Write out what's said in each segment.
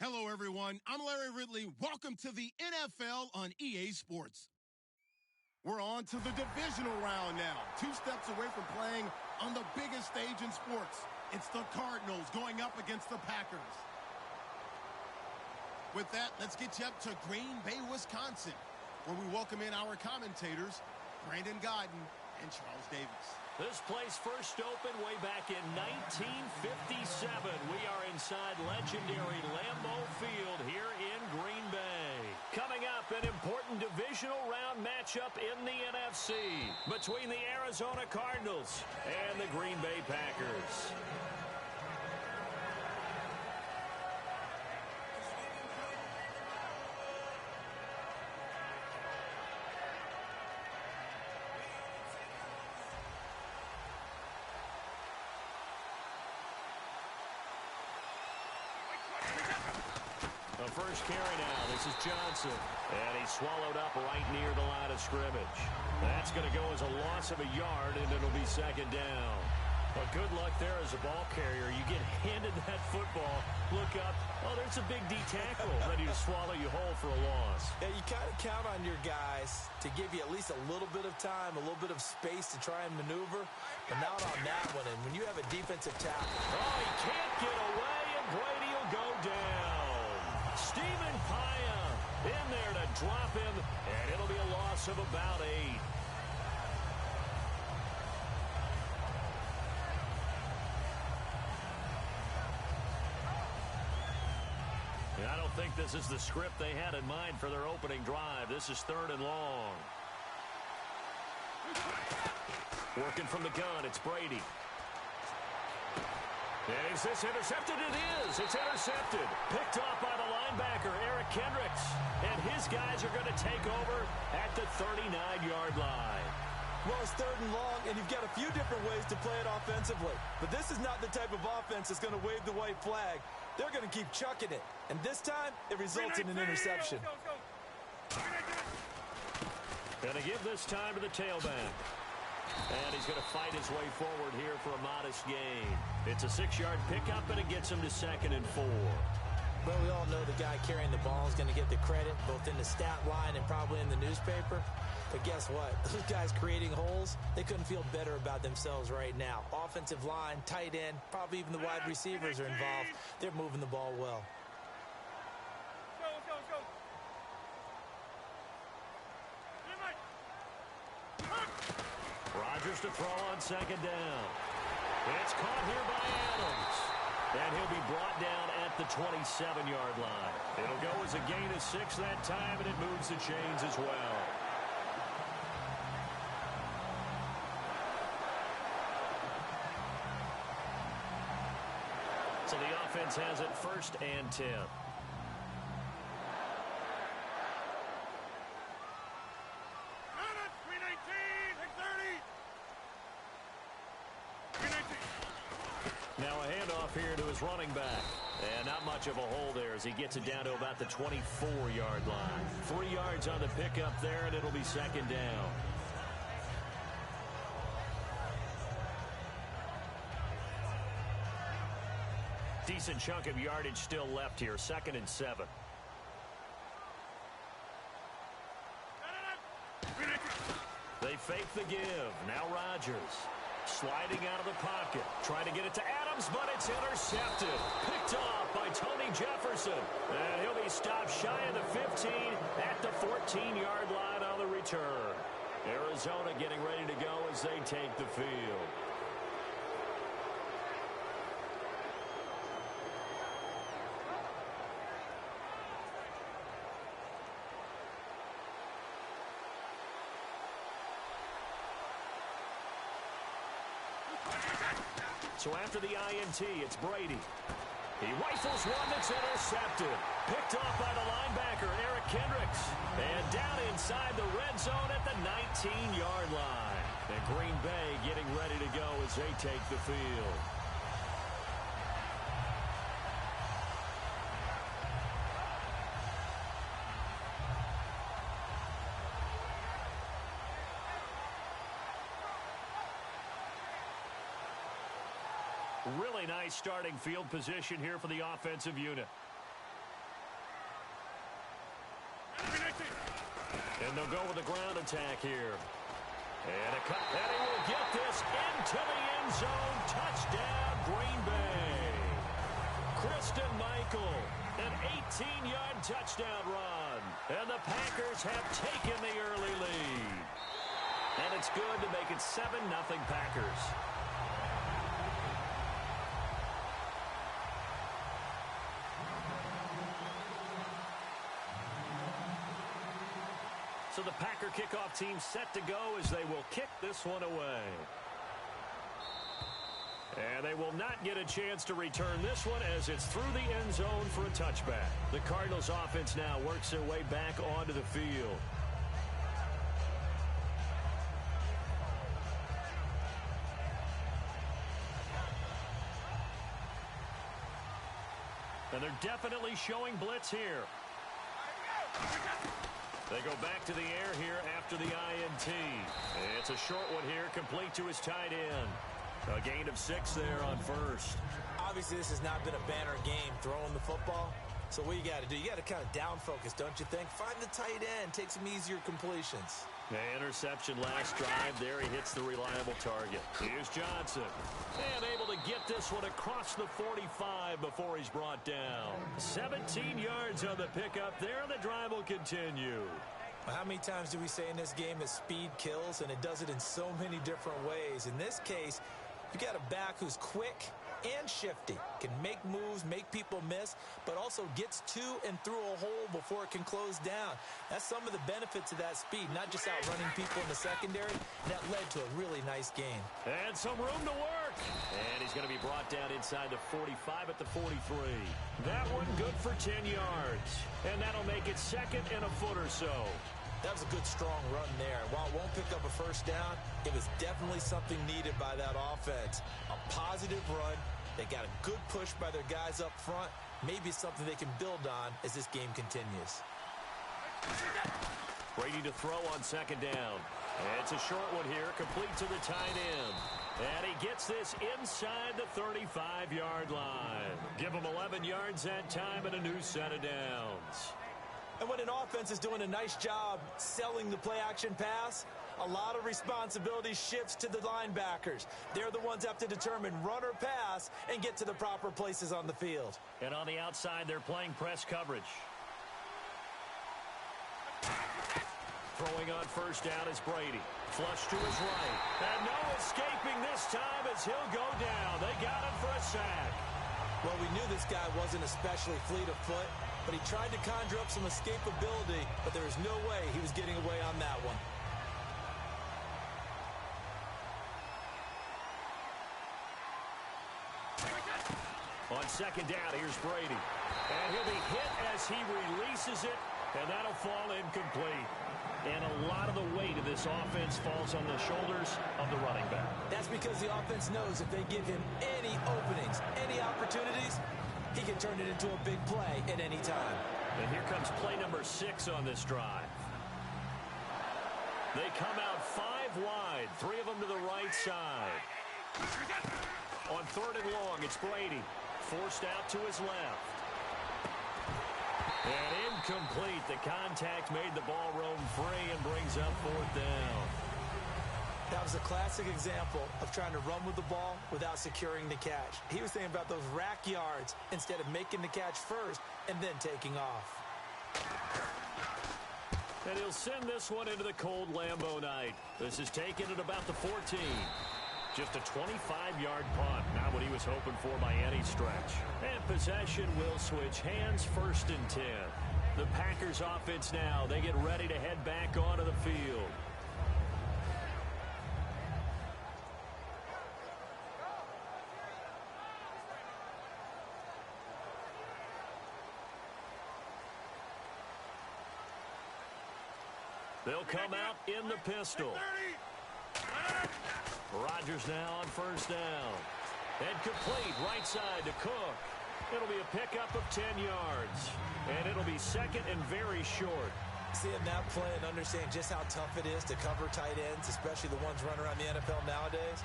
Hello, everyone. I'm Larry Ridley. Welcome to the NFL on EA Sports. We're on to the divisional round now. 2 steps away from playing on the biggest stage in sports. It's the Cardinals going up against the Packers. With that, let's get you up to Green Bay, Wisconsin, where we welcome in our commentators, Brandon Godden and Charles Davis. This place first opened way back in 1957. We are inside legendary Lambeau Field here in Green Bay. Coming up, an important divisional round matchup in the NFC between the Arizona Cardinals and the Green Bay Packers. The first carry now. This is Johnson. And he's swallowed up right near the line of scrimmage. That's going to go as a loss of a yard, and it'll be second down. But good luck there as a ball carrier. You get handed that football, look up, oh, there's a big D tackle ready to swallow you whole for a loss. Yeah, you kind of count on your guys to give you at least a little bit of time, a little bit of space to try and maneuver, but not on that one. And when you have a defensive tackle. Oh, he can't get away, and Brady will go down. Stephen Paya in there to drop him, and it'll be a loss of about 8. I don't think this is the script they had in mind for their opening drive. This is 3rd and long. Working from the gun, it's Brady. Is this intercepted? It is. It's intercepted. Picked off by the linebacker, Eric Kendricks. And his guys are going to take over at the 39-yard line. Well, it's 3rd and long, and you've got a few different ways to play it offensively. But this is not the type of offense that's going to wave the white flag. They're going to keep chucking it. And this time, it results in an interception. Going to give this time to the tailback. And he's going to fight his way forward here for a modest gain. It's a 6-yard pickup, and it gets him to 2nd and 4. Well, we all know the guy carrying the ball is going to get the credit, both in the stat line and probably in the newspaper. But guess what? Those guys creating holes, they couldn't feel better about themselves right now. Offensive line, tight end, probably even the wide receivers are involved. They're moving the ball well. Let's go. Rodgers to throw on 2nd down. It's caught here by Adams. And he'll be brought down at the 27-yard line. It'll go as a gain of 6 that time, and it moves the chains as well. So the offense has it 1st and 10. Now a handoff here to his running back. And not much of a hole there as he gets it down to about the 24-yard line. 3 yards on the pickup there, and it'll be 2nd down. Decent chunk of yardage still left here. 2nd and 7. They fake the give. Now Rodgers. Sliding out of the pocket. Trying to get it to Adams, but it's intercepted. Picked off by Tony Jefferson. And he'll be stopped shy of the 15 at the 14-yard line on the return. Arizona getting ready to go as they take the field. So after the INT, it's Brady. He rifles one that's intercepted. Picked off by the linebacker, Eric Kendricks. And down inside the red zone at the 19-yard line. And Green Bay getting ready to go as they take the field. Really nice starting field position here for the offensive unit. And they'll go with a ground attack here. And a cut. And he will get this into the end zone. Touchdown, Green Bay. Christian Michael, an 18-yard touchdown run. And the Packers have taken the early lead. And it's good to make it 7-0 Packers. So the Packer kickoff team set to go as they will kick this one away. And they will not get a chance to return this one as it's through the end zone for a touchback. The Cardinals offense now works their way back onto the field. And they're definitely showing blitz here. They go back to the air here after the INT. It's a short one here, complete to his tight end. A gain of 6 there on first. Obviously, this has not been a banner game throwing the football. So what you got to do, you got to kind of down focus, don't you think? Find the tight end, take some easier completions. The interception last drive. There he hits the reliable target. Here's Johnson. And able to get this one across the 45 before he's brought down. 17 yards on the pickup there, and the drive will continue. How many times do we say in this game that speed kills, and it does it in so many different ways? In this case, you got a back who's quick and shifty, can make moves, make people miss, but also gets to and through a hole before it can close down. That's some of the benefits of that speed, not just outrunning people in the secondary. That led to a really nice game. And some room to work. And he's going to be brought down inside the 45 at the 43. That one good for 10 yards. And that'll make it second and a foot or so. That was a good, strong run there. While it won't pick up a first down, it was definitely something needed by that offense. A positive run. They got a good push by their guys up front. Maybe something they can build on as this game continues. Brady to throw on second down. It's a short one here, complete to the tight end. And he gets this inside the 35-yard line. Give him 11 yards that time and a new set of downs. And when an offense is doing a nice job selling the play-action pass, a lot of responsibility shifts to the linebackers. They're the ones that have to determine run or pass and get to the proper places on the field. And on the outside, they're playing press coverage. Throwing on first down is Brady. Flush to his right. And no escaping this time as he'll go down. They got him for a sack. Well, we knew this guy wasn't especially fleet of foot, but he tried to conjure up some escapability, but there was no way he was getting away on that one. On second down, here's Brady. And he'll be hit as he releases it, and that'll fall incomplete. And a lot of the weight of this offense falls on the shoulders of the running back. That's because the offense knows if they give him any openings, any opportunities, he can turn it into a big play at any time. And here comes play number 6 on this drive. They come out 5 wide, 3 of them to the right side. On third and long, it's Brady. Forced out to his left. And incomplete. The contact made the ball roam free and brings up fourth down. That was a classic example of trying to run with the ball without securing the catch. He was thinking about those rack yards instead of making the catch first and then taking off. And he'll send this one into the cold Lambeau night. This is taken at about the 14. Just a 25-yard punt, not what he was hoping for by any stretch. And possession will switch hands, first and 10. The Packers offense now, they get ready to head back onto the field. They'll come out in the pistol. Rodgers now on first down. And complete right side to Cook. It'll be a pickup of 10 yards. And it'll be second and very short. Seeing that play and understanding just how tough it is to cover tight ends, especially the ones running around the NFL nowadays,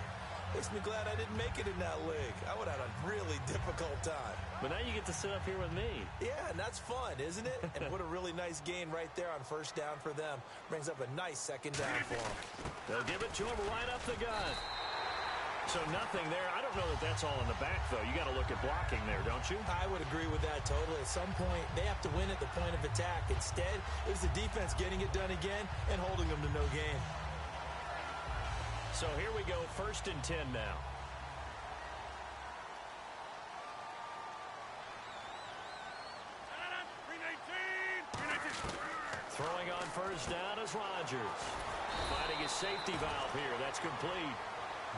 Makes me glad I didn't make it in that league. I would have had a really difficult time. But now you get to sit up here with me. Yeah, and that's fun, isn't it? And what a really nice gain right there on first down for them. Brings up a nice second down for them. They'll give it to him right up the gut. So nothing there. I don't know that that's all in the back, though. You got to look at blocking there, don't you? I would agree with that totally. At some point, they have to win at the point of attack. Instead, it was the defense getting it done again and holding them to no gain. So here we go, 1st and 10 now. Throwing on first down is Rodgers. Finding his safety valve here. That's complete.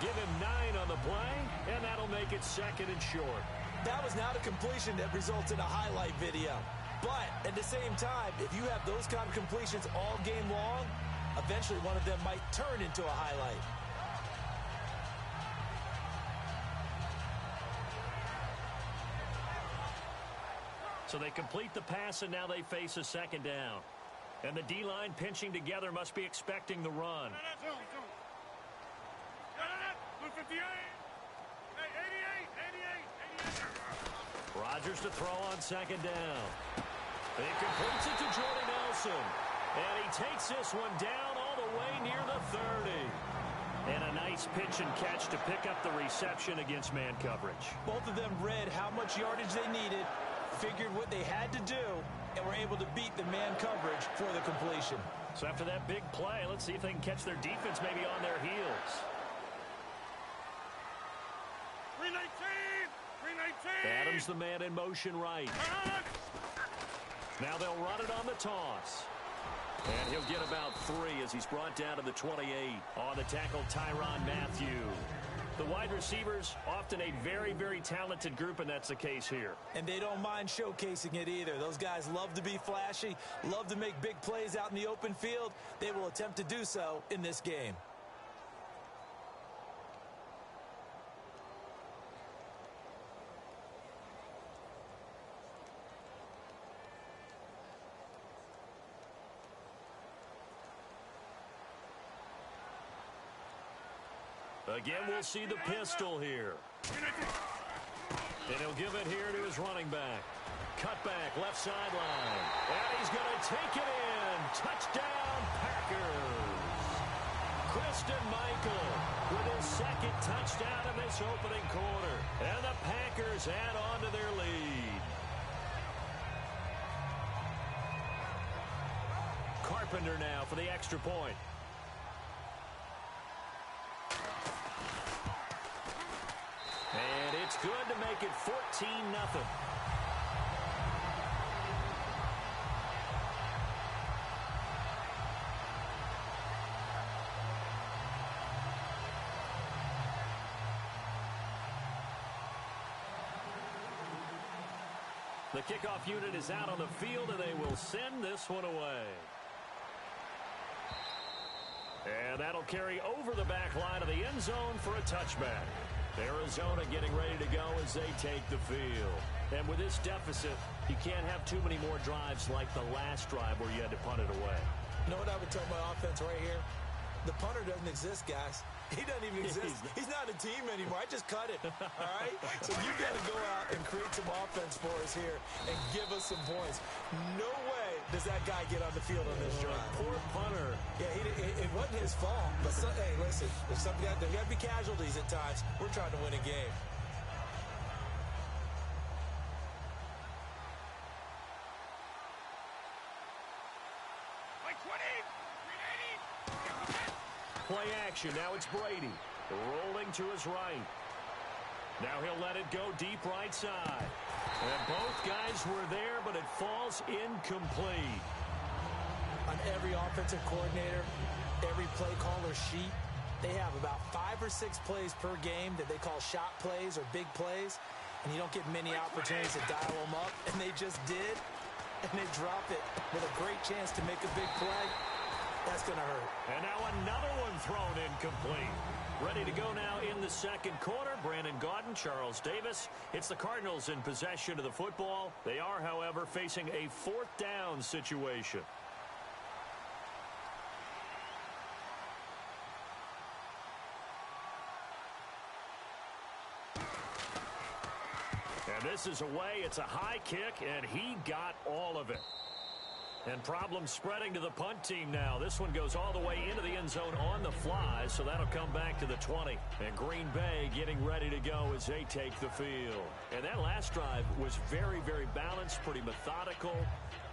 Give him 9 on the play, and that'll make it 2nd and short. That was not a completion that results in a highlight video. But at the same time, if you have those kind of completions all game long, eventually one of them might turn into a highlight. So they complete the pass, and now they face a 2nd down. And the D-line pinching together must be expecting the run. Rodgers to throw on 2nd down. He completes it to Jordy Nelson. And he takes this one down all the way near the 30. And a nice pitch and catch to pick up the reception against man coverage. Both of them read how much yardage they needed, figured what they had to do, and were able to beat the man coverage for the completion. So after that big play, let's see if they can catch their defense maybe on their heels. 319! Adams the man in motion right. Now they'll run it on the toss. And he'll get about 3 as he's brought down to the 28. On the tackle, Tyrann Mathieu. The wide receivers, often a very, very talented group, and that's the case here. And they don't mind showcasing it either. Those guys love to be flashy, love to make big plays out in the open field. They will attempt to do so in this game. Again, we'll see the pistol here. And he'll give it here to his running back. Cut back, left sideline. And he's going to take it in. Touchdown, Packers. Christine Michael with his 2nd touchdown in this opening quarter. And the Packers add on to their lead. Carpenter now for the extra point. And it's good to make it 14-0. The kickoff unit is out on the field, and they will send this one away. And that'll carry over the back line of the end zone for a touchback. Arizona getting ready to go as they take the field. And with this deficit, you can't have too many more drives like the last drive where you had to punt it away. You know what I would tell my offense right here? The punter doesn't exist, guys. He doesn't even exist. He's not a team anymore. I just cut it, all right? So you got to go out and create some offense for us here and give us some points. No way does that guy get on the field on this drive. Poor punter. Yeah, it wasn't his fault. But, hey, listen, there's got to be casualties at times. We're trying to win a game. Play action. Now it's Brady. Rolling to his right. Now he'll let it go deep right side. And both guys were there, but it falls incomplete. On every offensive coordinator, every play caller sheet, they have about 5 or 6 plays per game that they call shot plays or big plays. And you don't get many opportunities to dial them up. And they just did. And they drop it with a great chance to make a big play. That's going to hurt. And now another one thrown incomplete. Ready to go now in the second quarter. Brandon Gaudin, Charles Davis. It's the Cardinals in possession of the football. They are, however, facing a 4th down situation. Misses away. It's a high kick, and he got all of it. And problems spreading to the punt team now. This one goes all the way into the end zone on the fly, so that'll come back to the 20. And Green Bay getting ready to go as they take the field. And that last drive was very, very balanced, pretty methodical.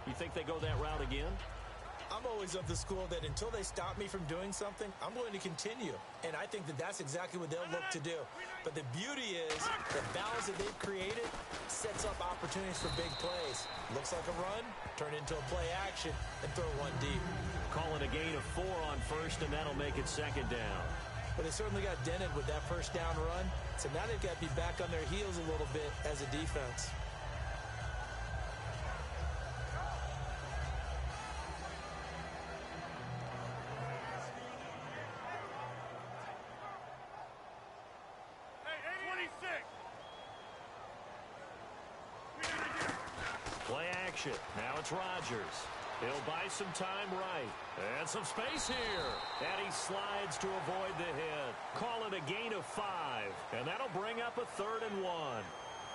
You think they go that route again? I'm always of the school that until they stop me from doing something, I'm going to continue. And I think that that's exactly what they'll look to do. But the beauty is the balance that they've created sets up opportunities for big plays. Looks like a run, turn into a play action, and throw one deep. Calling a gain of 4 on first, and that'll make it second down. But they certainly got dented with that first down run. So now they've got to be back on their heels a little bit as a defense. Play action. Now it's Rodgers. He'll buy some time right. And some space here. And he slides to avoid the hit. Call it a gain of 5. And that'll bring up a 3rd and 1.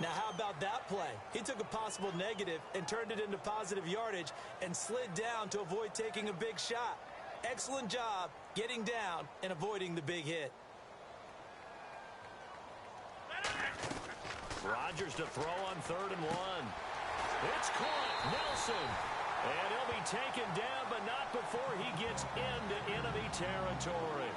Now, how about that play? He took a possible negative and turned it into positive yardage and slid down to avoid taking a big shot. Excellent job getting down and avoiding the big hit. Rodgers to throw on 3rd and 1. It's caught. Nelson. And he'll be taken down, but not before he gets into enemy territory.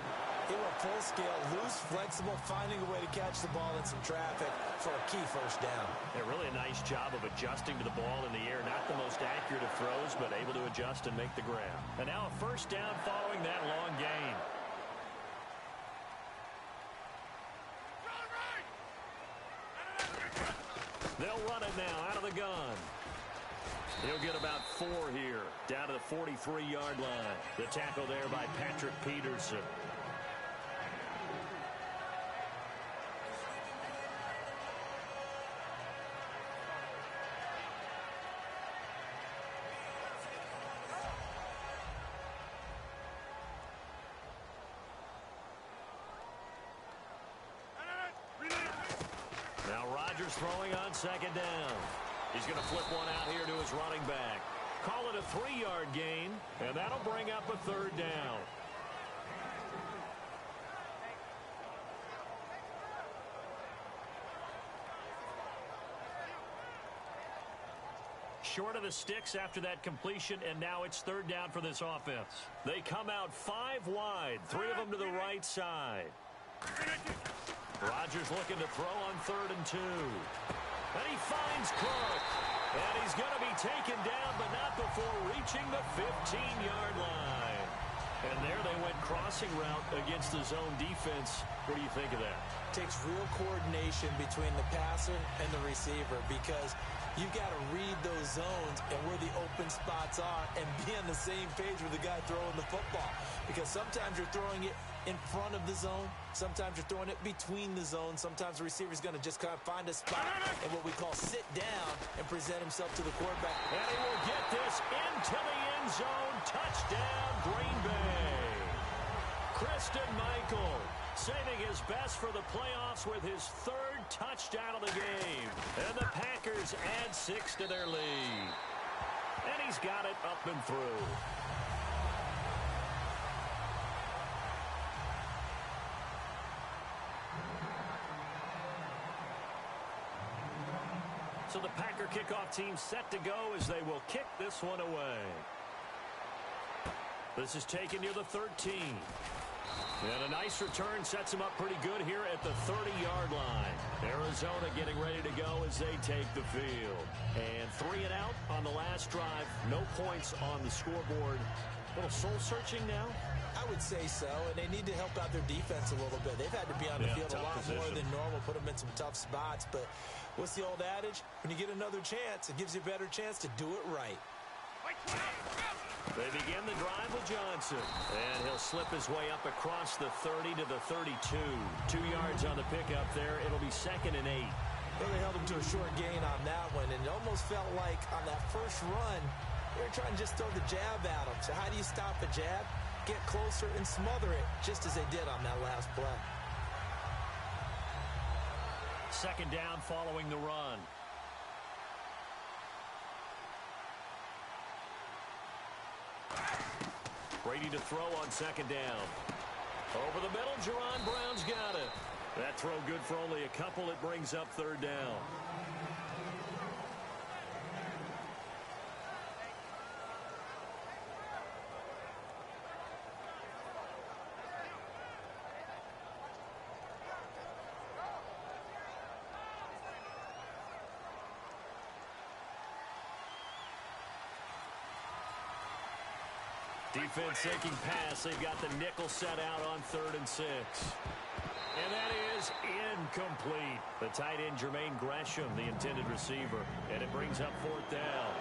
He went full scale, loose, flexible, finding a way to catch the ball in some traffic for a key first down. Yeah, really a nice job of adjusting to the ball in the air. Not the most accurate of throws, but able to adjust and make the grab. And now a first down following that long gain. They'll run it now out of the gun. He'll get about 4 here, down to the 43-yard line. The tackle there by Patrick Peterson. Now Rodgers throwing on 2nd down. He's going to flip one out here to his running back. Call it a 3-yard gain, and that'll bring up a 3rd down. Short of the sticks after that completion, and now it's 3rd down for this offense. They come out 5 wide, 3 of them to the right side. Rodgers looking to throw on 3rd and 2. And he finds Cook. And he's going to be taken down, but not before reaching the 15-yard line. And there they went crossing route against the zone defense. What do you think of that? Takes real coordination between the passer and the receiver because you've got to read those zones and where the open spots are and be on the same page with the guy throwing the football. Because sometimes you're throwing it in front of the zone. Sometimes you're throwing it between the zones. Sometimes the receiver's going to just kind of find a spot and what we call sit down and present himself to the quarterback. And he will get this into the end zone. Touchdown, Green Bay. Christian Michael saving his best for the playoffs with his 3rd touchdown of the game. And the Packers add 6 to their lead. And he's got it up and through. So the Packer kickoff team set to go as they will kick this one away. This is taken near the 13. And a nice return sets them up pretty good here at the 30-yard line. Arizona getting ready to go as they take the field. And 3 and out on the last drive. No points on the scoreboard. A little soul-searching now? I would say so, and they need to help out their defense a little bit. They've had to be on the field a lot more than normal, put them in some tough spots. But what's the old adage? When you get another chance, it gives you a better chance to do it right. They begin the drive with Johnson. And he'll slip his way up across the 30 to the 32. 2 yards on the pickup there. It'll be 2nd and 8. Well, they held him to a short gain on that one, and it almost felt like on that first run, they were trying to just throw the jab at him. So how do you stop a jab? Get closer and smother it, just as they did on that last play. 2nd down following the run. Brady to throw on second down. Over the middle, Jerron Brown's got it. That throw good for only a couple. It brings up third down. Defense sinking pass. They've got the nickel set out on 3rd and 6. And that is incomplete. The tight end, Jermaine Gresham, the intended receiver. And it brings up 4th down.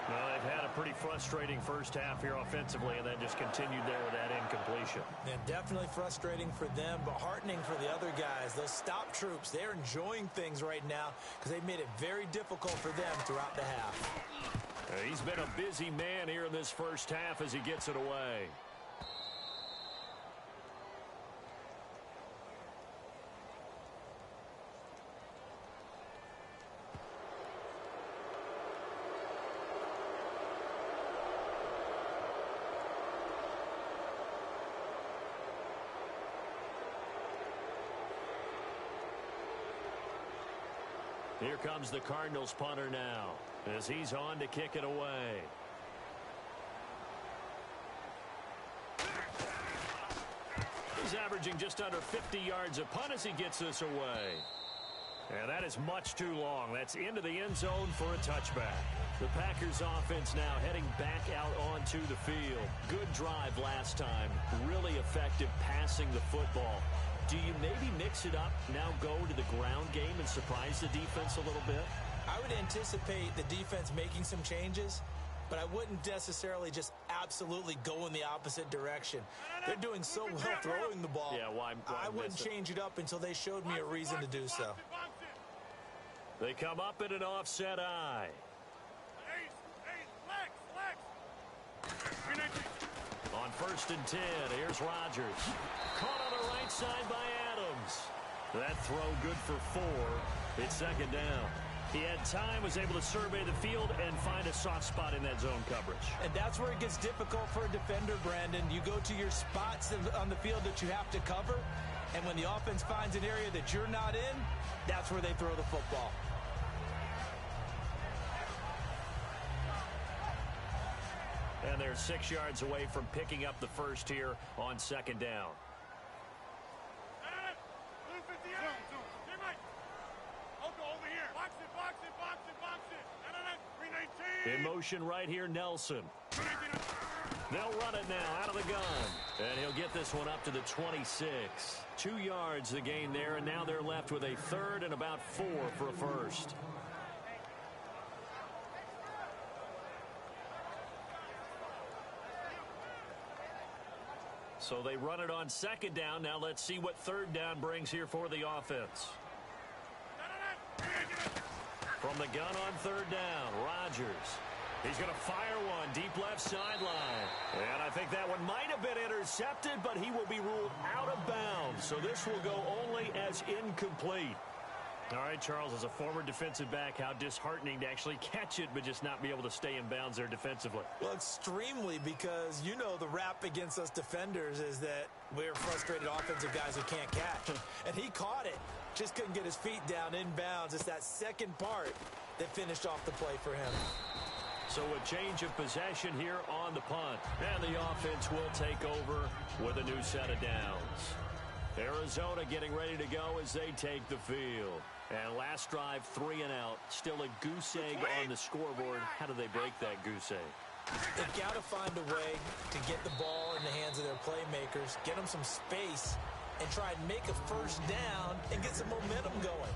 Well, they've had a pretty frustrating first half here offensively, and then just continued there with that incompletion. Yeah, definitely frustrating for them, but heartening for the other guys. Those stop troops, they're enjoying things right now because they've made it very difficult for them throughout the half. He's been a busy man here in this first half as he gets it away. Here comes the Cardinals punter now as he's on to kick it away. He's averaging just under 50 yards a punt as he gets this away. And that is much too long. That's into the end zone for a touchback. The Packers offense now heading back out onto the field. Good drive last time. Really effective passing the football. Do you maybe mix it up, now go to the ground game and surprise the defense a little bit? I would anticipate the defense making some changes, but I wouldn't necessarily just absolutely go in the opposite direction. They're doing so well throwing the ball. Yeah, why I wouldn't change it up until they showed me a reason to do so. They come up in an offset eye. On 1st and 10, here's Rodgers. Caught on the right side by Adams. That throw good for 4. It's second down. He had time, was able to survey the field and find a soft spot in that zone coverage. And that's where it gets difficult for a defender, Brandon. You go to your spots on the field that you have to cover, and when the offense finds an area that you're not in, that's where they throw the football. And they're 6 yards away from picking up the first here on second down. In motion right here, Nelson. They'll run it now out of the gun. And he'll get this one up to the 26. 2 yards the gain there, and now they're left with a 3rd and about 4 for a first. So they run it on second down. Now let's see what third down brings here for the offense. From the gun on third down, Rodgers. He's going to fire one deep left sideline. And I think that one might have been intercepted, but he will be ruled out of bounds. So this will go only as incomplete. All right, Charles, as a former defensive back, how disheartening to actually catch it but just not be able to stay in bounds there defensively. Well, extremely, because you know the rap against us defenders is that we're frustrated offensive guys who can't catch. And he caught it. Just couldn't get his feet down in bounds. It's that second part that finished off the play for him. So a change of possession here on the punt. And the offense will take over with a new set of downs. Arizona getting ready to go as they take the field. And last drive, 3 and out. Still a goose egg on the scoreboard. How do they break that goose egg? They've got to find a way to get the ball in the hands of their playmakers, get them some space, and try and make a first down and get some momentum going.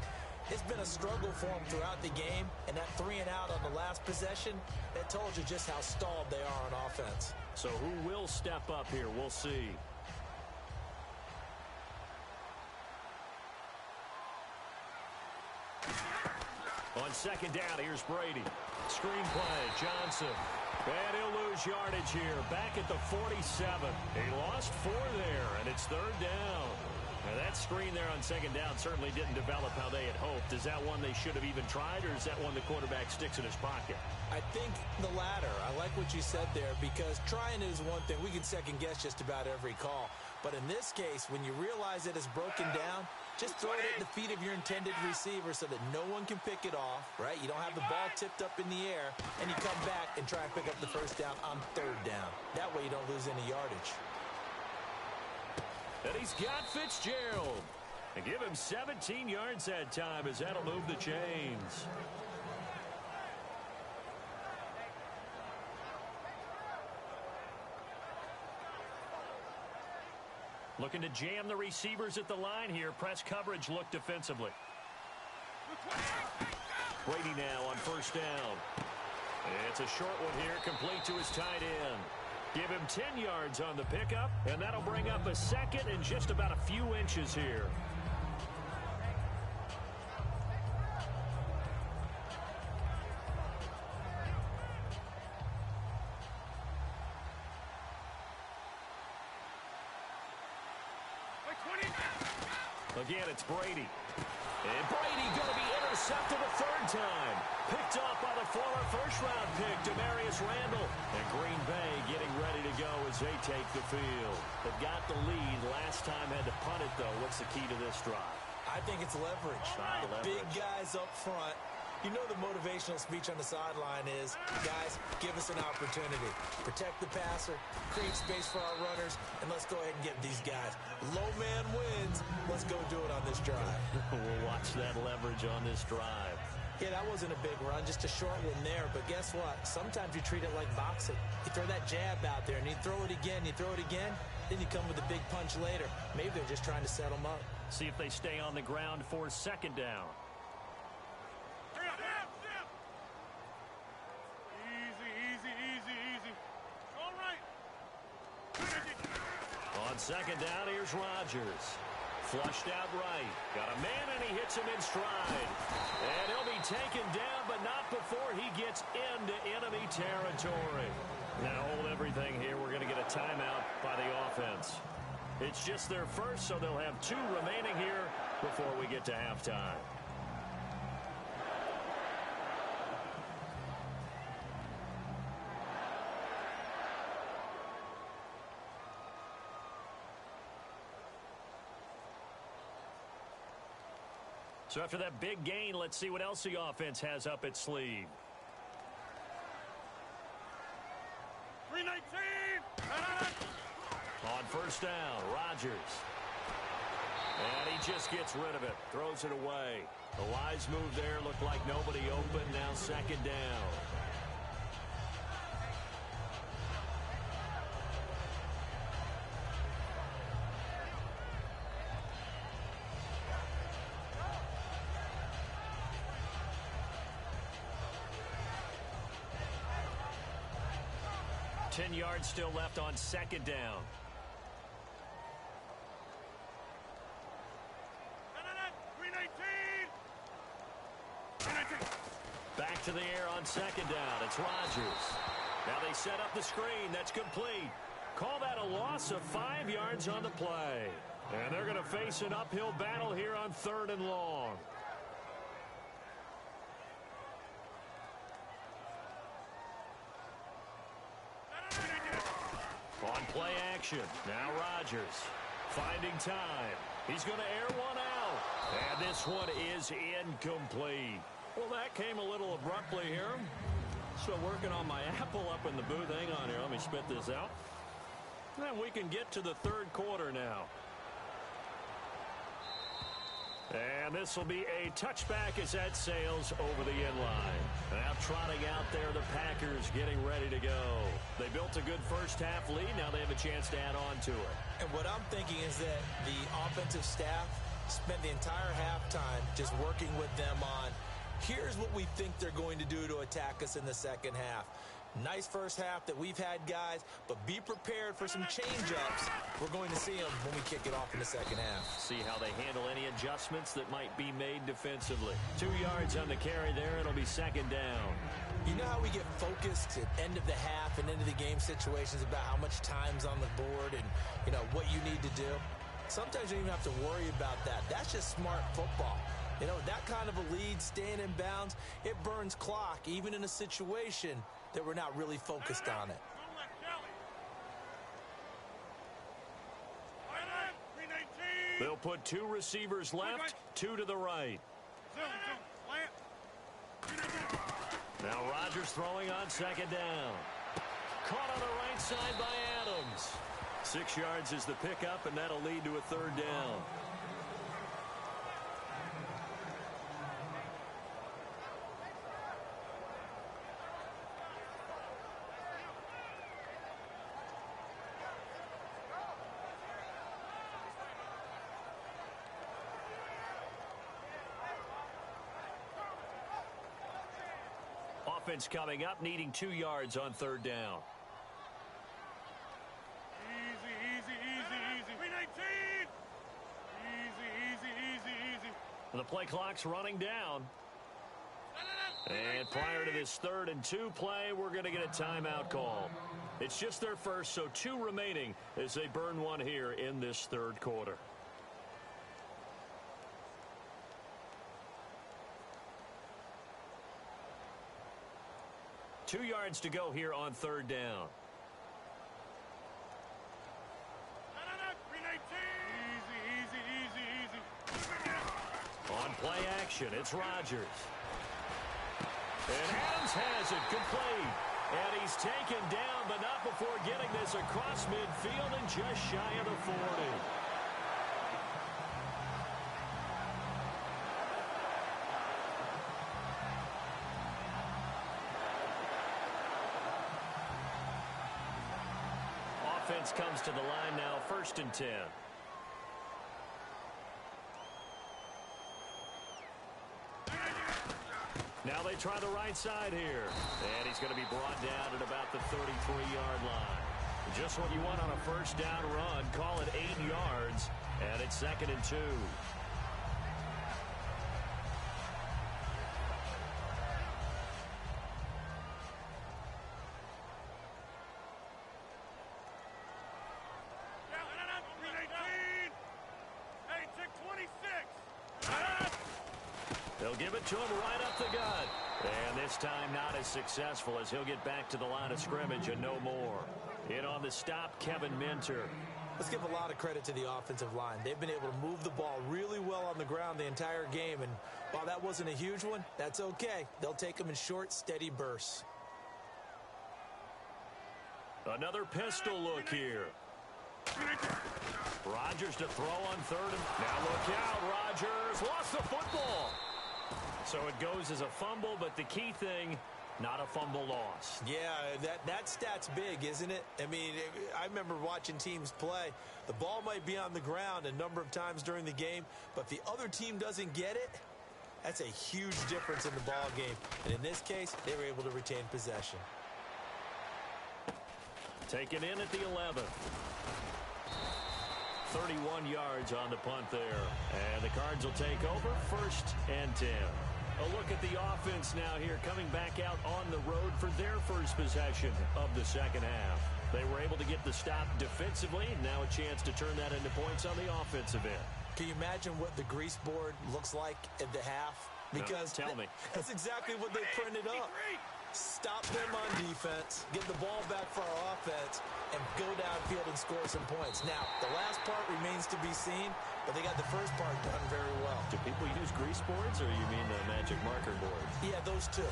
It's been a struggle for them throughout the game, and that 3 and out on the last possession, that told you just how stalled they are on offense. So who will step up here? We'll see. On second down, here's Brady. Screen play, Johnson. And he'll lose yardage here. Back at the 47. He lost 4 there, and it's third down. Now, that screen there on second down certainly didn't develop how they had hoped. Is that one they should have even tried, or is that one the quarterback sticks in his pocket? I think the latter. I like what you said there, because trying is one thing. We can second-guess just about every call. But in this case, when you realize that it's broken down, just throw it at the feet of your intended receiver so that no one can pick it off, right? You don't have the ball tipped up in the air, and you come back and try and pick up the first down on third down. That way you don't lose any yardage. And he's got Fitzgerald. And give him 17 yards that time, as that'll move the chains. Looking to jam the receivers at the line here. Press coverage look defensively. Brady now on first down. It's a short one here, complete to his tight end. Give him 10 yards on the pickup, and that'll bring up a second and just about a few inches here. Again, it's Brady. And Brady going to be intercepted a third time. Picked off by the former first-round pick, Demarius Randall. And Green Bay getting ready to go as they take the field. They've got the lead. Last time had to punt it, though. What's the key to this drive? I think it's leverage. The big guys up front. You know the motivational speech on the sideline is, guys, give us an opportunity. Protect the passer, create space for our runners, and let's go ahead and get these guys. Low man wins. Let's go do it on this drive. We'll watch that leverage on this drive. Yeah, that wasn't a big run, just a short one there. But guess what? Sometimes you treat it like boxing. You throw that jab out there, and you throw it again, then you come with a big punch later. Maybe they're just trying to set them up. See if they stay on the ground for second down. On second down, here's Rodgers. Flushed out right. Got a man, and he hits him in stride. And he'll be taken down, but not before he gets into enemy territory. Now hold everything here. We're going to get a timeout by the offense. It's just their first, so they'll have 2 remaining here before we get to halftime. So after that big gain, let's see what else the offense has up its sleeve. 319. On first down, Rodgers. And he just gets rid of it. Throws it away. A wise move there. Looked like nobody open. Now second down. Ten yards still left on second down. Back to the air on second down. It's Rodgers. Now they set up the screen. That's complete. Call that a loss of 5 yards on the play. And they're going to face an uphill battle here on third and long. On play action. Now Rodgers finding time. He's going to air one out. And this one is incomplete. Well, that came a little abruptly here. Still working on my apple up in the booth. Hang on here. Let me spit this out. And we can get to the third quarter now. And this will be a touchback as that sails over the end line. Now trotting out there, the Packers getting ready to go. They built a good first half lead. Now they have a chance to add on to it. And what I'm thinking is that the offensive staff spent the entire halftime just working with them on, here's what we think they're going to do to attack us in the second half. Nice first half that we've had, guys, but be prepared for some change-ups. We're going to see them when we kick it off in the second half. See how they handle any adjustments that might be made defensively. 2 yards on the carry there. It'll be second down. You know how we get focused at end of the half and into the game situations about how much time's on the board and, you know, what you need to do? sometimes you don't even have to worry about that. That's just smart football. You know, that kind of a lead, staying in bounds, it burns clock, even in a situation that we're not really focused on it. They'll put 2 receivers left, 2 to the right. Now Rodgers throwing on second down. Caught on the right side by Adams. 6 yards is the pickup, and that'll lead to a third down. Offense coming up, needing 2 yards on third down. Easy. 319. Easy. The play clock's running down. And prior to this 3rd and 2 play, we're going to get a timeout call. It's just their first, so 2 remaining as they burn one here in this 3rd quarter. Two yards to go here on third down. Easy. On play action, it's Rodgers. And Adams has it complete. And he's taken down, but not before getting this across midfield and just shy of the 40. Offense comes to the line now, 1st and 10. Now they try the right side here. And he's going to be brought down at about the 33-yard line. Just what you want on a first down run. Call it 8 yards. And it's 2nd and 2. They'll give it to him right up the gut. And this time not as successful as he'll get back to the line of scrimmage and no more. In on the stop, Kevin Minter. Let's give a lot of credit to the offensive line. They've been able to move the ball really well on the ground the entire game. And while that wasn't a huge one, that's okay. They'll take them in short, steady bursts. Another pistol look here. Rodgers to throw on 3rd. Now look out, Rodgers lost the football. So it goes as a fumble, but the key thing, not a fumble loss. Yeah, that stat's big, isn't it? I mean, I remember watching teams play. The ball might be on the ground a number of times during the game, but if the other team doesn't get it, that's a huge difference in the ball game. And in this case, they were able to retain possession. Taken in at the 11. 31 yards on the punt there. And the Cards will take over, 1st and 10. A look at the offense now here, coming back out on the road for their first possession of the second half. They were able to get the stop defensively, and now a chance to turn that into points on the offensive end. Can you imagine what the grease board looks like at the half? Because no, tell me. That's exactly what they printed up. Stop them on defense, get the ball back for our offense, and go downfield and score some points. Now, the last part remains to be seen, but they got the first part done very well. Do people use grease boards, or you mean the magic marker boards? Yeah, those two.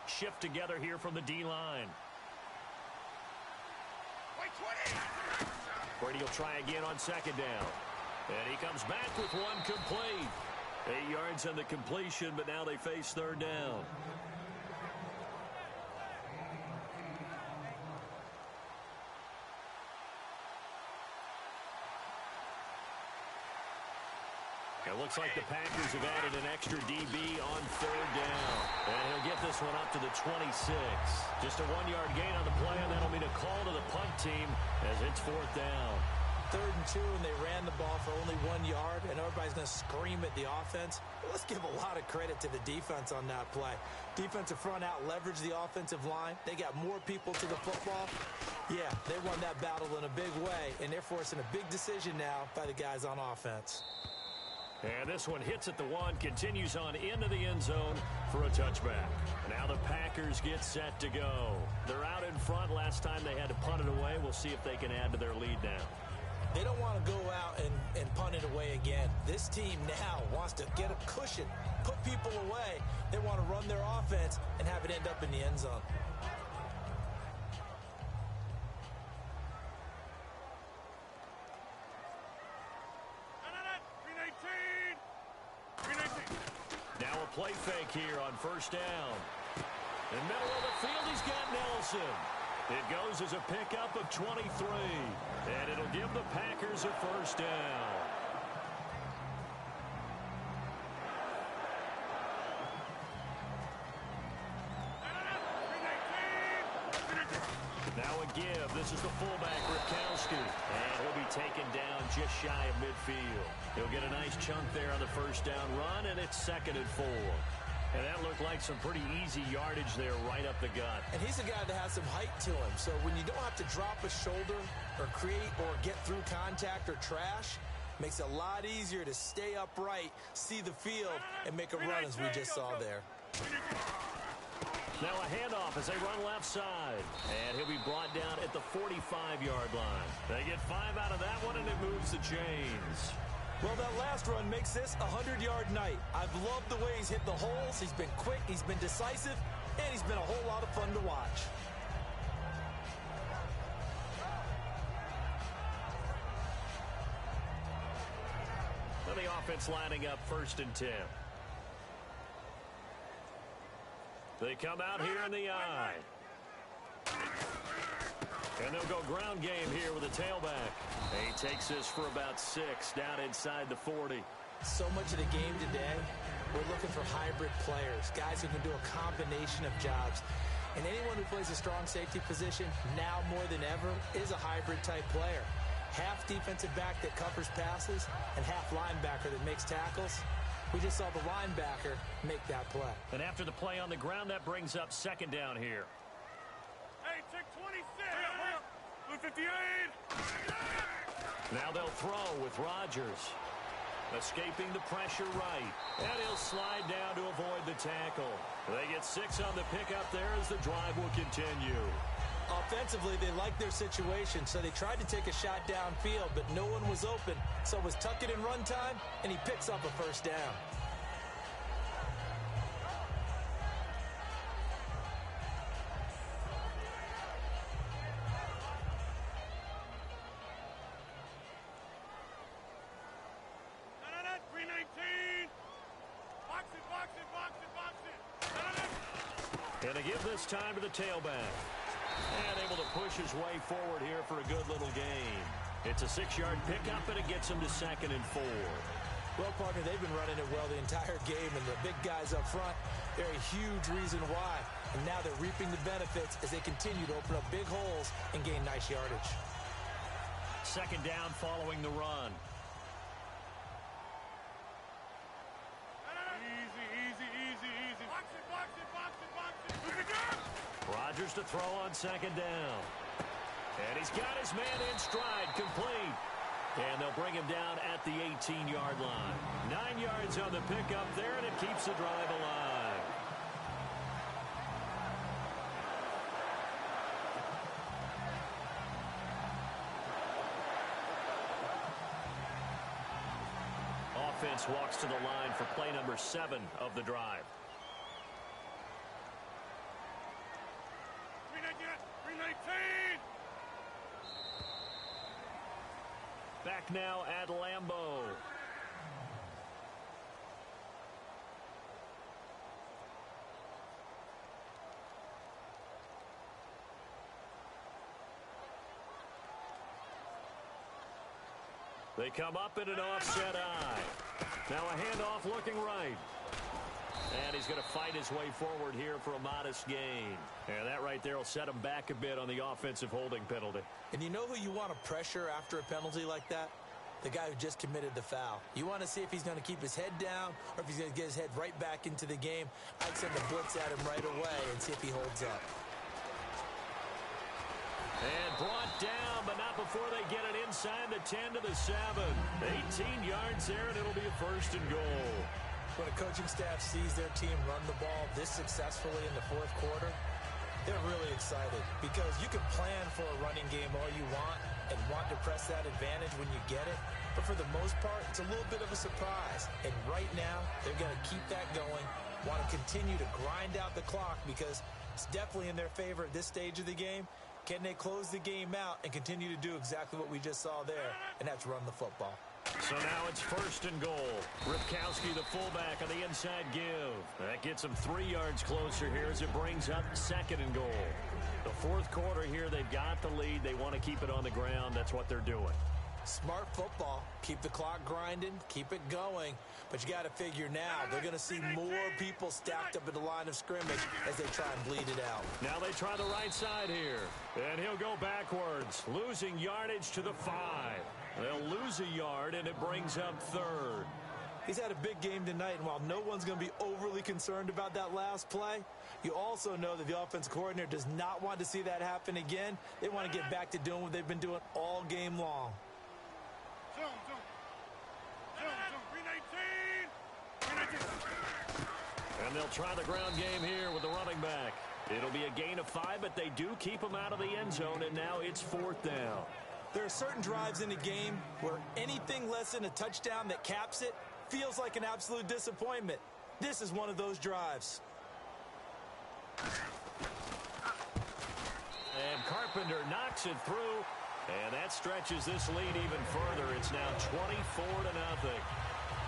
Shift together here from the D-line. Brady will try again on second down. And he comes back with one complete. 8 yards on the completion, but now they face third down. It looks like the Packers have added an extra DB on third down. And he'll get this one up to the 26. Just a 1-yard gain on the play, and that'll mean a call to the punt team as it's fourth down. 3rd and 2, and they ran the ball for only 1 yard, and everybody's going to scream at the offense. But let's give a lot of credit to the defense on that play. Defensive front out leveraged the offensive line. They got more people to the football. Yeah, they won that battle in a big way, and they're forcing a big decision now by the guys on offense. And this one hits at the 1, continues on into the end zone for a touchback. Now the Packers get set to go. They're out in front. Last time they had to punt it away. We'll see if they can add to their lead now. They don't want to go out and punt it away again. This team now wants to get a cushion, put people away. They want to run their offense and have it end up in the end zone. Now a play fake here on first down. In the middle of the field, he's got Nelson. It goes as a pickup of 23, and it'll give the Packers a first down. Now a give. This is the fullback, Ripkowski, and he'll be taken down just shy of midfield. He'll get a nice chunk there on the first down run, and it's 2nd and 4. And that looked like some pretty easy yardage there right up the gut. And he's a guy that has some height to him. So when you don't have to drop a shoulder or create or get through contact or trash, makes it a lot easier to stay upright, see the field, and make a run as we just saw there. Now a handoff as they run left side. And he'll be brought down at the 45-yard line. They get 5 out of that one, and it moves the chains. Well, that last run makes this a 100-yard night. I've loved the way he's hit the holes. He's been quick, he's been decisive, and he's been a whole lot of fun to watch. Well, the offense lining up 1st and 10. They come out here in the eye. And they'll go ground game here with a tailback. He takes this for about 6 down inside the 40. So much of the game today, we're looking for hybrid players, guys who can do a combination of jobs. And anyone who plays a strong safety position now more than ever is a hybrid type player. Half defensive back that covers passes and half linebacker that makes tackles. We just saw the linebacker make that play. And after the play on the ground, that brings up 2nd down here. Hey, check 26. 58. Now they'll throw with Rodgers. Escaping the pressure right. And he'll slide down to avoid the tackle. They get 6 on the pickup there as the drive will continue. Offensively, they like their situation, so they tried to take a shot downfield, but no one was open. So it was tuck it in run time, and he picks up a first down. And to give this time to the tailback. And able to push his way forward here for a good little gain. It's a 6-yard pickup, and it gets him to 2nd and 4. Well, partner, they've been running it well the entire game, and the big guys up front, they're a huge reason why. And now they're reaping the benefits as they continue to open up big holes and gain nice yardage. 2nd down following the run. Rodgers to throw on 2nd down. And he's got his man in stride, complete. And they'll bring him down at the 18-yard line. 9 yards on the pickup there, and it keeps the drive alive. Offense walks to the line for play number 7 of the drive. Back now at Lambeau. They come up in an offset eye. Now a handoff looking right. And he's going to fight his way forward here for a modest gain. And that right there will set him back a bit on the offensive holding penalty. And you know who you want to pressure after a penalty like that? The guy who just committed the foul. You want to see if he's going to keep his head down or if he's going to get his head right back into the game. I'd send a blitz at him right away and see if he holds up. And brought down, but not before they get it inside the 10 to the 7. 18 yards there, and it'll be a 1st and goal. When a coaching staff sees their team run the ball this successfully in the 4th quarter, they're really excited because you can plan for a running game all you want and want to press that advantage when you get it. But for the most part, it's a little bit of a surprise. And right now, they're going to keep that going, want to continue to grind out the clock because it's definitely in their favor at this stage of the game. Can they close the game out and continue to do exactly what we just saw there, and that's run the football? So now it's 1st and goal. Ripkowski, the fullback, on the inside give. That gets him 3 yards closer here as it brings up 2nd and goal. The 4th quarter here, they've got the lead. They want to keep it on the ground. That's what they're doing. Smart football. Keep the clock grinding. Keep it going. But you got to figure now, they're going to see more people stacked up at the line of scrimmage as they try and bleed it out. Now they try the right side here. And he'll go backwards, losing yardage to the 5. They'll lose a yard, and it brings up 3rd. He's had a big game tonight, and while no one's going to be overly concerned about that last play, you also know that the offense coordinator does not want to see that happen again. They want to get back to doing what they've been doing all game long. Zone. 319. And they'll try the ground game here with the running back. It'll be a gain of 5, but they do keep him out of the end zone, and now it's 4th down. There are certain drives in a game where anything less than a touchdown that caps it feels like an absolute disappointment. This is one of those drives. And Carpenter knocks it through, and that stretches this lead even further. It's now 24-0.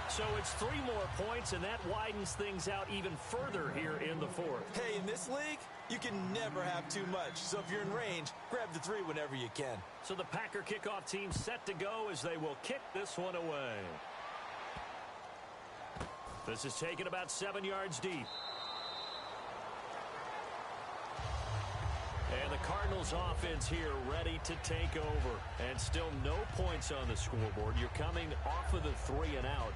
So it's 3 more points, and that widens things out even further here in the 4th. Hey, in this league, you can never have too much. So if you're in range, grab the 3 whenever you can. So the Packer kickoff team set to go as they will kick this one away. This is taken about 7 yards deep. And the Cardinals offense here ready to take over. And still no points on the scoreboard. You're coming off of the 3 and out.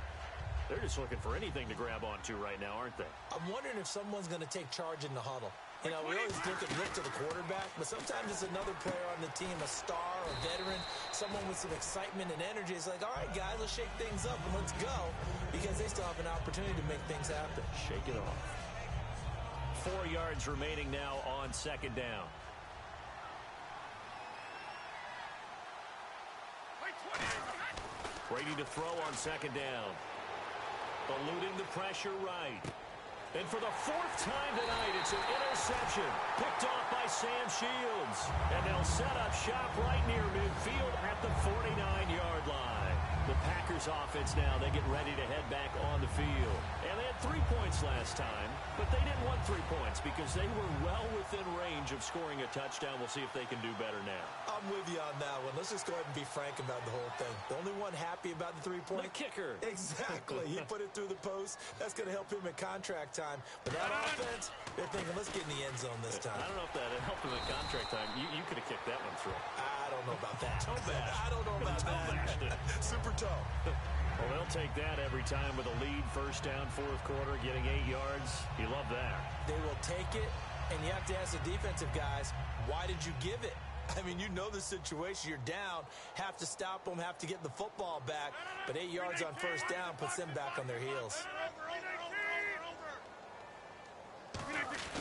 They're just looking for anything to grab onto right now, aren't they? I'm wondering if someone's going to take charge in the huddle. You know, we always look to the quarterback, but sometimes it's another player on the team, a star, a veteran, someone with some excitement and energy. It's like, all right, guys, let's shake things up and let's go, because they still have an opportunity to make things happen. Shake it off. 4 yards remaining now on 2nd down. Brady to throw on 2nd down. Eluding the pressure right. And for the 4th time tonight, it's an interception. Picked off by Sam Shields. And they'll set up shop right near midfield at the 49-yard line. The Packers offense now, they get ready to head back on the field. And they had 3 points last time, but they didn't want 3 points because they were well within range of scoring a touchdown. We'll see if they can do better now. I'm with you on that one. Let's just go ahead and be frank about the whole thing. The only one happy about the 3-point? The kicker. Exactly. He put it through the post. That's going to help him at contract time. But that offense, they're thinking, let's get in the end zone this time. I don't know if that helped him at contract time. You could have kicked that one through. I don't know about that. Toe bash. I don't know about that. Super toe. Well, they'll take that every time with a lead. 1st down, 4th quarter, getting 8 yards. You love that. They will take it, and you have to ask the defensive guys, why did you give it? I mean, you know the situation. You're down, have to stop them, have to get the football back. But 8 yards on 1st down puts them back on their heels.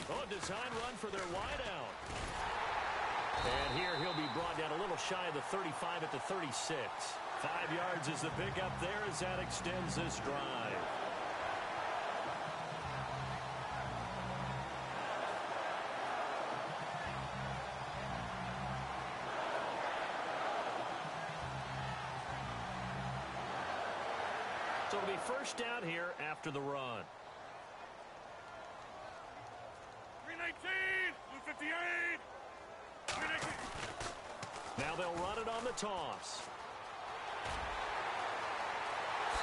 Oh, a design run for their wideout. And here he'll be brought down a little shy of the 35 at the 36. 5 yards is the pickup there as that extends this drive. So it'll be 1st down here after the run. 319, 258. 319. Now they'll run it on the toss.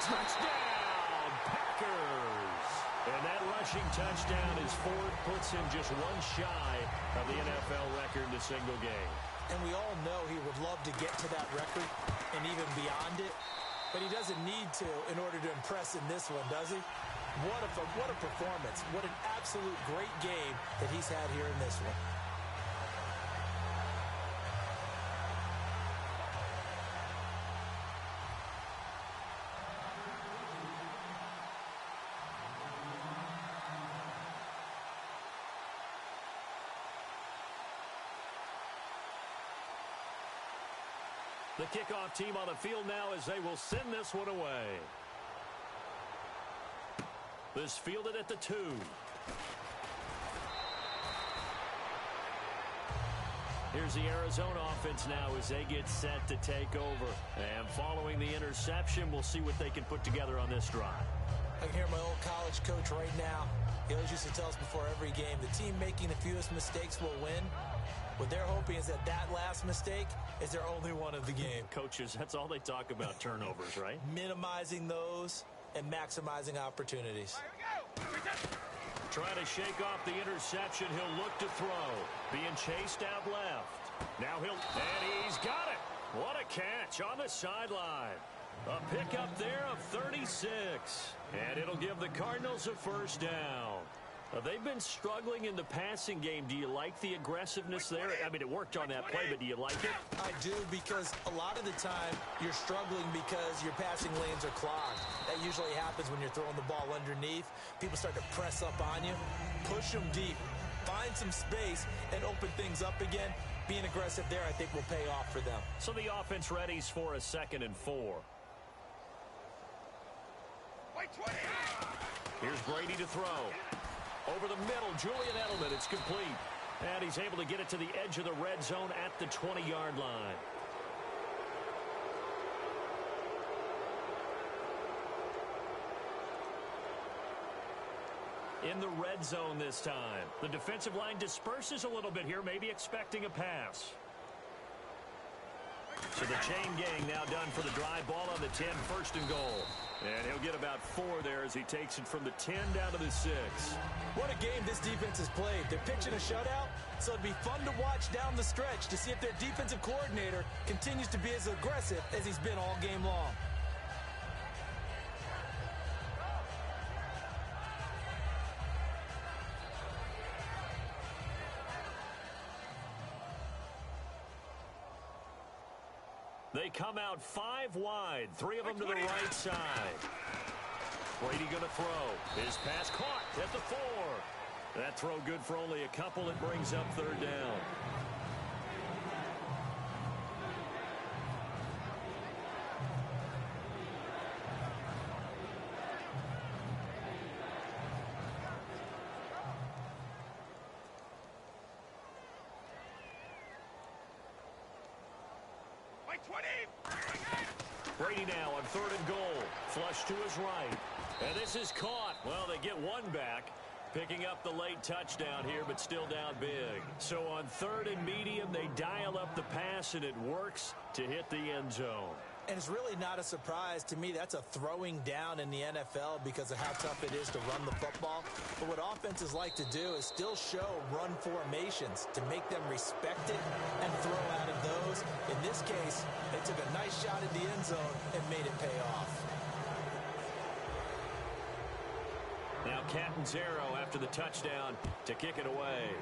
Touchdown! Packers. And that rushing touchdown is fourth, puts him just one shy of the NFL record in a single game. And we all know he would love to get to that record and even beyond it, but he doesn't need to in order to impress in this one, does he? What a performance. What an absolute great game that he's had here in this one. The kickoff team on the field now as they will send this one away. This fielded at the 2. Here's the Arizona offense now as they get set to take over. And following the interception, we'll see what they can put together on this drive. I can hear my old college coach right now. He always used to tell us before every game, the team making the fewest mistakes will win. What they're hoping is that last mistake is their only one of the game. Coaches, that's all they talk about, turnovers, right? Minimizing those and maximizing opportunities. Trying to shake off the interception. He'll look to throw. Being chased out left. Now and he's got it. What a catch on the sideline. A pickup there of 36. And it'll give the Cardinals a first down. They've been struggling in the passing game. Do you like the aggressiveness there? I mean, it worked on that play, but do you like it? I do, because a lot of the time you're struggling because your passing lanes are clogged. That usually happens when you're throwing the ball underneath. People start to press up on you. Push them deep. Find some space and open things up again. Being aggressive there, I think, will pay off for them. So the offense readies for a 2nd and 4. Here's Brady to throw. Over the middle, Julian Edelman, it's complete. And he's able to get it to the edge of the red zone at the 20-yard line. In the red zone this time. The defensive line disperses a little bit here, maybe expecting a pass. So the chain gang now done for the drive. Ball on the 10, 1st and goal. And he'll get about 4 there as he takes it from the 10 down to the 6. What a game this defense has played. They're pitching a shutout, so it'd be fun to watch down the stretch to see if their defensive coordinator continues to be as aggressive as he's been all game long. They come out 5 wide, 3 of them to the right side. Brady going to throw. His pass caught at the 4. That throw good for only a couple. It brings up 3rd down. Brady now on 3rd and goal. Flush to his right. And this is caught. Well, they get 1 back. Picking up the late touchdown here, but still down big. So on 3rd and medium, they dial up the pass, and it works to hit the end zone. And it's really not a surprise to me. That's a throwing down in the NFL because of how tough it is to run the football. But what offenses like to do is still show run formations to make them respect it and throw out of those. In this case, they took a nice shot at the end zone and made it pay off. Now Catanzaro after the touchdown to kick it away.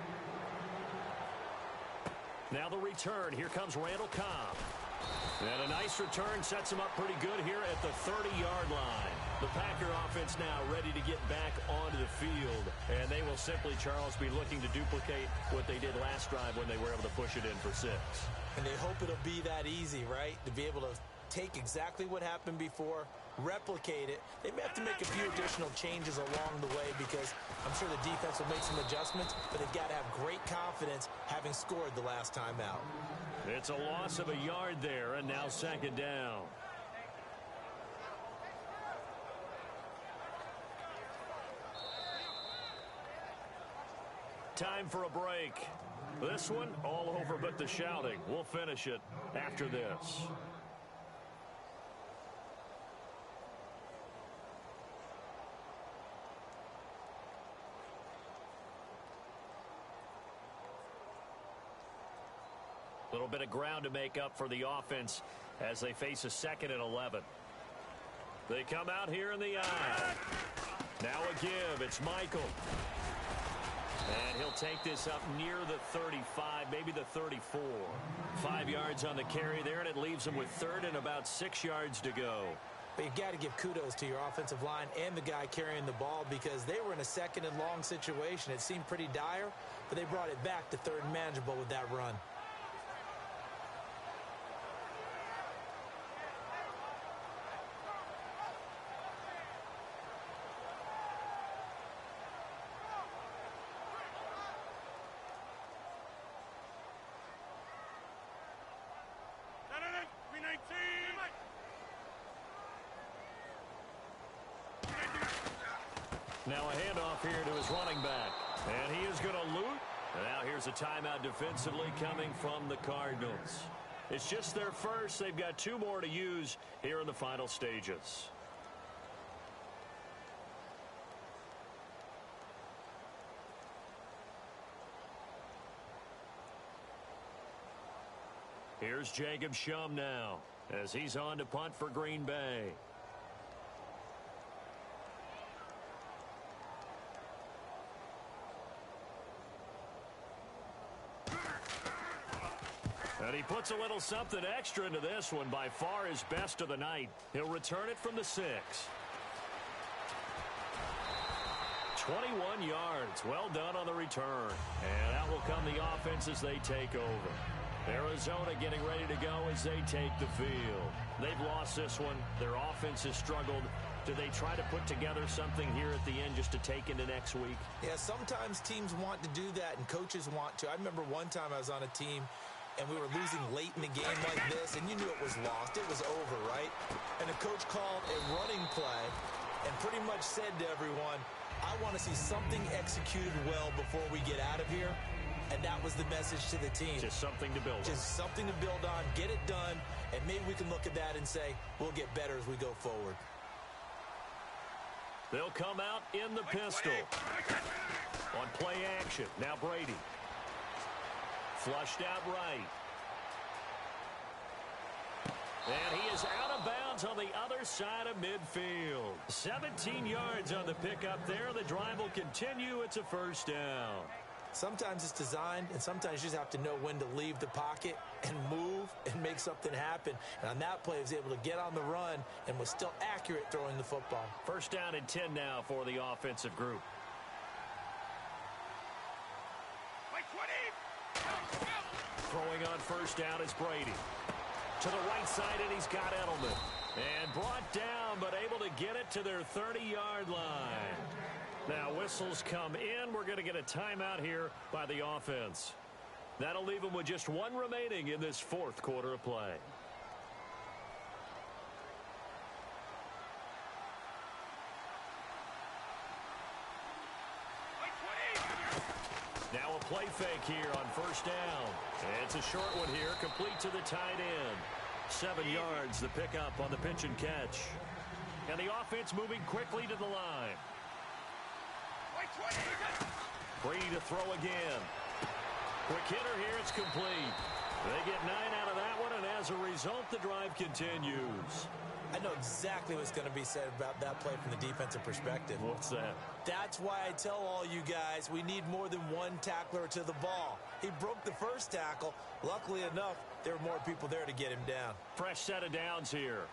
Now the return. Here comes Randall Cobb. And a nice return sets him up pretty good here at the 30-yard line. The Packer offense now ready to get back onto the field. And they will simply, Charles, be looking to duplicate what they did last drive when they were able to push it in for 6. And they hope it'll be that easy, right? To be able to take exactly what happened before, replicate it. They may have to make a few additional changes along the way because I'm sure the defense will make some adjustments, but they've got to have great confidence having scored the last time out. It's a loss of a yard there, and now 2nd down. Time for a break. This one, all over but the shouting. We'll finish it after this. A little bit of ground to make up for the offense as they face a 2nd and 11. They come out here in the eye. Now a give. It's Michael. And he'll take this up near the 35, maybe the 34. 5 yards on the carry there, and it leaves him with 3rd and about 6 yards to go. But you've got to give kudos to your offensive line and the guy carrying the ball because they were in a 2nd and long situation. It seemed pretty dire, but they brought it back to 3rd and manageable with that run. Now a handoff here to his running back. And he is going to loot. And now here's a timeout defensively coming from the Cardinals. It's just their first. They've got 2 more to use here in the final stages. Here's Jacob Shum now as he's on to punt for Green Bay. And he puts a little something extra into this one, by far his best of the night. He'll return it from the 6. 21 yards. Well done on the return. And out will come the offense as they take over. Arizona getting ready to go as they take the field. They've lost this one. Their offense has struggled. Do they try to put together something here at the end just to take into next week? Yeah, sometimes teams want to do that and coaches want to. I remember one time I was on a team and we were losing late in the game like this, and you knew it was lost. It was over, right? And the coach called a running play and pretty much said to everyone, I want to see something executed well before we get out of here. And that was the message to the team. Just something to build on. Just something to build on, get it done, and maybe we can look at that and say, we'll get better as we go forward. They'll come out in the pistol. On play action. Now Brady. Flushed out right. And he is out of bounds on the other side of midfield. 17 yards on the pickup there. The drive will continue. It's a first down. Sometimes it's designed, and sometimes you just have to know when to leave the pocket and move and make something happen. And on that play, he was able to get on the run and was still accurate throwing the football. First down and 10 now for the offensive group. Throwing on first down is Brady. To the right side, and he's got Edelman. And brought down, but able to get it to their 30-yard line. Now whistles come in. We're going to get a timeout here by the offense. That'll leave them with just 1 remaining in this 4th quarter of play. Now a play fake here on first down. It's a short one here, complete to the tight end. 7 yards, the pickup on the pitch and catch. And the offense moving quickly to the line. Brady to throw again. Quick hitter here, it's complete. They get 9 out of that one, and as a result, the drive continues. I know exactly what's going to be said about that play from the defensive perspective. What's that? That's why I tell all you guys we need more than one tackler to the ball. He broke the first tackle. Luckily enough, there were more people there to get him down. Fresh set of downs here.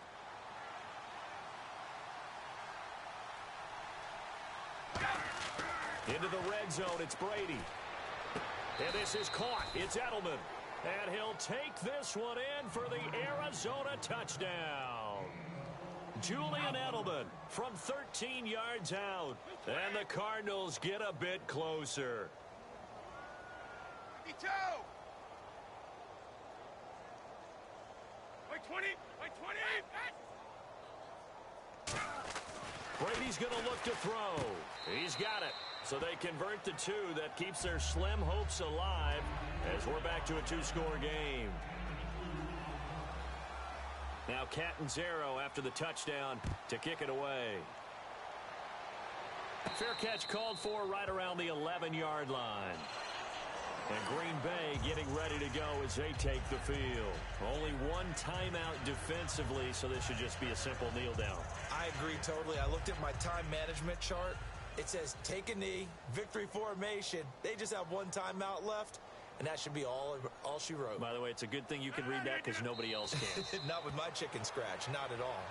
Into the red zone, it's Brady. And this is caught. It's Edelman. And he'll take this one in for the Arizona touchdown. Julian Edelman from 13 yards out. And the Cardinals get a bit closer. 52. By 20. By 20. Brady's going to look to throw. He's got it. So they convert the 2. That keeps their slim hopes alive as we're back to a 2-score game. Now Catanzaro after the touchdown to kick it away. Fair catch called for right around the 11-yard line. And Green Bay getting ready to go as they take the field. Only one timeout defensively, so this should just be a simple kneel down. I agree totally. I looked at my time management chart. It says take a knee, victory formation. They just have one timeout left, and that should be all she wrote. By the way, it's a good thing you can read that because nobody else can. Not with my chicken scratch, not at all.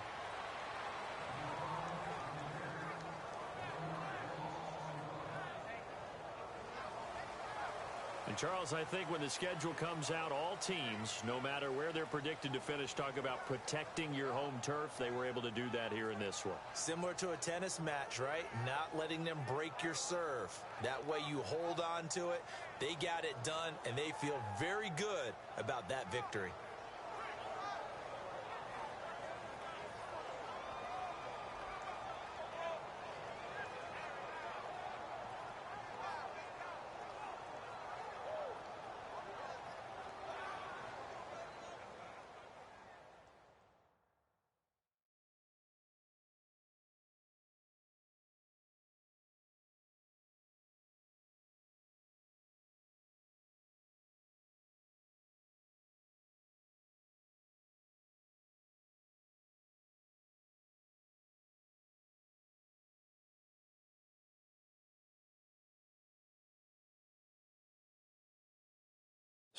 And, Charles, I think when the schedule comes out, all teams, no matter where they're predicted to finish, talk about protecting your home turf. They were able to do that here in this one. Similar to a tennis match, right? Not letting them break your serve. That way you hold on to it. They got it done, and they feel very good about that victory.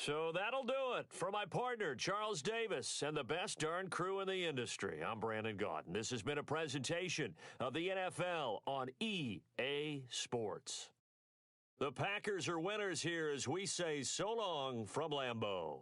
So that'll do it for my partner, Charles Davis, and the best darn crew in the industry. I'm Brandon Gaudin. This has been a presentation of the NFL on EA Sports. The Packers are winners here as we say so long from Lambeau.